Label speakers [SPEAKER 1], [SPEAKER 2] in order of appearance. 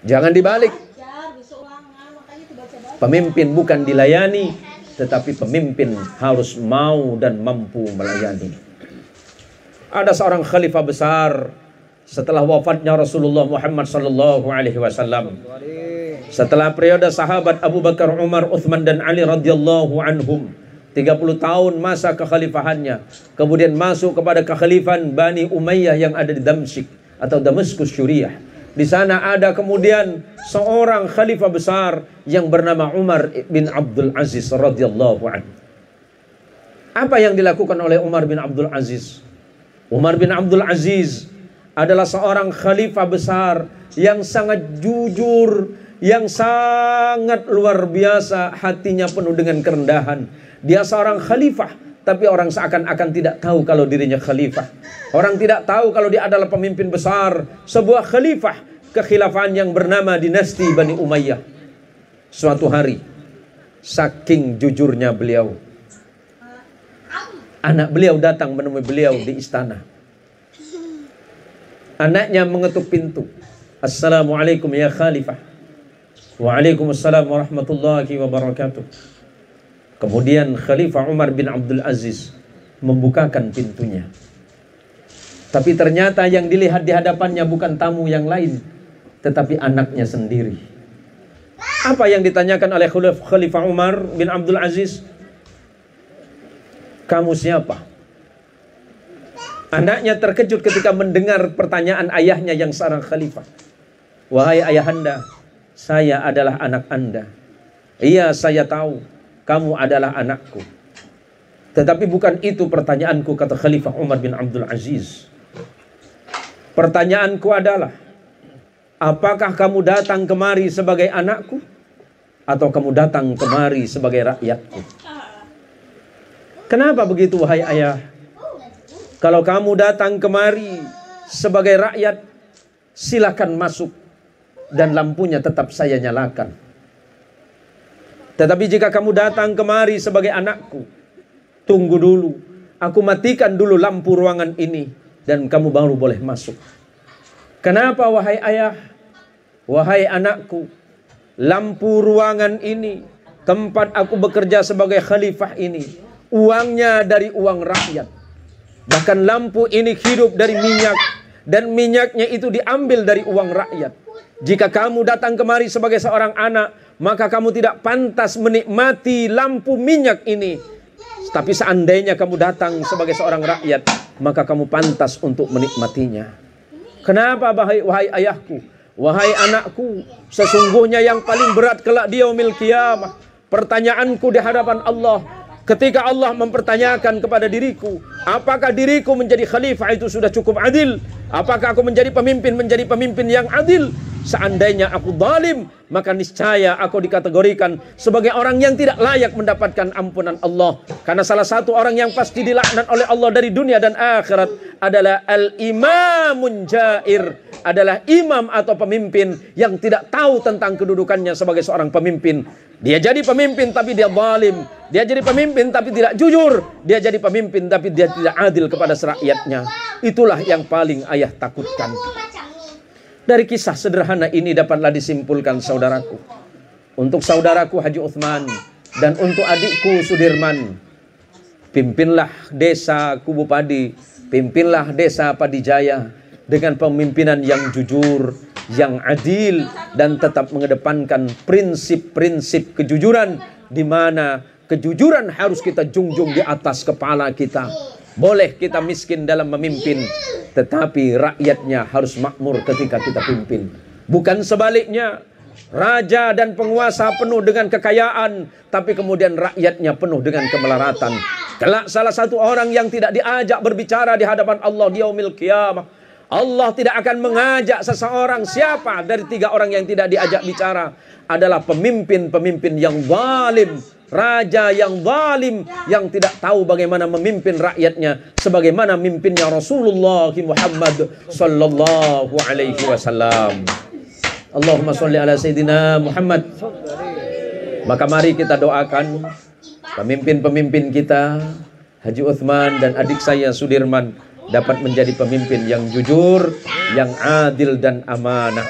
[SPEAKER 1] Jangan dibalik. Pemimpin bukan dilayani, tetapi pemimpin harus mau dan mampu melayani. Ada seorang khalifah besar setelah wafatnya Rasulullah Muhammad sallallahu alaihi wasallam. Setelah periode sahabat Abu Bakar, Umar, Uthman dan Ali radhiyallahu anhum, 30 tahun masa kekhalifahannya, kemudian masuk kepada kekhalifahan Bani Umayyah yang ada di Damsyik atau Damaskus Syuriah. Di sana ada kemudian seorang khalifah besar yang bernama Umar bin Abdul Aziz radhiyallahu anhu. Apa yang dilakukan oleh Umar bin Abdul Aziz? Umar bin Abdul Aziz adalah seorang khalifah besar yang sangat jujur, yang sangat luar biasa, hatinya penuh dengan kerendahan. Dia seorang khalifah, tapi orang seakan-akan tidak tahu kalau dirinya khalifah. Orang tidak tahu kalau dia adalah pemimpin besar sebuah khalifah kekhilafahan yang bernama dinasti Bani Umayyah. Suatu hari, saking jujurnya beliau, anak beliau datang menemui beliau di istana. Anaknya mengetuk pintu. Assalamualaikum ya khalifah. Waalaikumsalam warahmatullahi wabarakatuh. Kemudian Khalifah Umar bin Abdul Aziz membukakan pintunya. Tapi ternyata yang dilihat di hadapannya bukan tamu yang lain, tetapi anaknya sendiri. Apa yang ditanyakan oleh Khalifah Umar bin Abdul Aziz? Kamu siapa? Anaknya terkejut ketika mendengar pertanyaan ayahnya yang seorang khalifah. Wahai ayahanda, saya adalah anak Anda. Iya, saya tahu kamu adalah anakku. Tetapi bukan itu pertanyaanku, kata Khalifah Umar bin Abdul Aziz. Pertanyaanku adalah, apakah kamu datang kemari sebagai anakku, atau kamu datang kemari sebagai rakyatku? Kenapa begitu, wahai ayah? Kalau kamu datang kemari sebagai rakyat, silakan masuk dan lampunya tetap saya nyalakan. Tetapi jika kamu datang kemari sebagai anakku, tunggu dulu, aku matikan dulu lampu ruangan ini dan kamu baru boleh masuk. Kenapa, wahai ayah? Wahai anakku, lampu ruangan ini, tempat aku bekerja sebagai khalifah ini, uangnya dari uang rakyat. Bahkan lampu ini hidup dari minyak, dan minyaknya itu diambil dari uang rakyat. Jika kamu datang kemari sebagai seorang anak, maka kamu tidak pantas menikmati lampu minyak ini. Tapi seandainya kamu datang sebagai seorang rakyat, maka kamu pantas untuk menikmatinya. Kenapa, wahai ayahku? Wahai anakku, sesungguhnya yang paling berat kelak di yaumil qiyamah, pertanyaanku di hadapan Allah, ketika Allah mempertanyakan kepada diriku, apakah diriku menjadi khalifah itu sudah cukup adil? Apakah aku menjadi pemimpin yang adil? Seandainya aku zalim, maka niscaya aku dikategorikan sebagai orang yang tidak layak mendapatkan ampunan Allah. Karena salah satu orang yang pasti dilaknat oleh Allah dari dunia dan akhirat adalah al-imamun jair, adalah imam atau pemimpin yang tidak tahu tentang kedudukannya sebagai seorang pemimpin. Dia jadi pemimpin tapi dia zalim. Dia jadi pemimpin tapi tidak jujur. Dia jadi pemimpin tapi dia tidak adil kepada rakyatnya. Itulah yang paling ayah takutkan. Dari kisah sederhana ini dapatlah disimpulkan, saudaraku, untuk saudaraku Haji Uthman dan untuk adikku Sudirman, pimpinlah desa Kubu Padi, pimpinlah desa Padijaya dengan pemimpinan yang jujur, yang adil, dan tetap mengedepankan prinsip-prinsip kejujuran, di mana kejujuran harus kita junjung di atas kepala kita. Boleh kita miskin dalam memimpin, tetapi rakyatnya harus makmur ketika kita pimpin. Bukan sebaliknya, raja dan penguasa penuh dengan kekayaan, tapi kemudian rakyatnya penuh dengan kemelaratan. Kelak salah satu orang yang tidak diajak berbicara di hadapan Allah di yaumil qiyamah, Allah tidak akan mengajak seseorang. Siapa dari tiga orang yang tidak diajak bicara? Adalah pemimpin-pemimpin yang zalim, raja yang zalim, yang tidak tahu bagaimana memimpin rakyatnya sebagaimana mimpinnya Rasulullah Muhammad sallallahu alaihi wasallam. Allahumma sholli ala Sayyidina Muhammad. Maka mari kita doakan pemimpin-pemimpin kita, Haji Uthman dan adik saya Sudirman, dapat menjadi pemimpin yang jujur, yang adil dan amanah.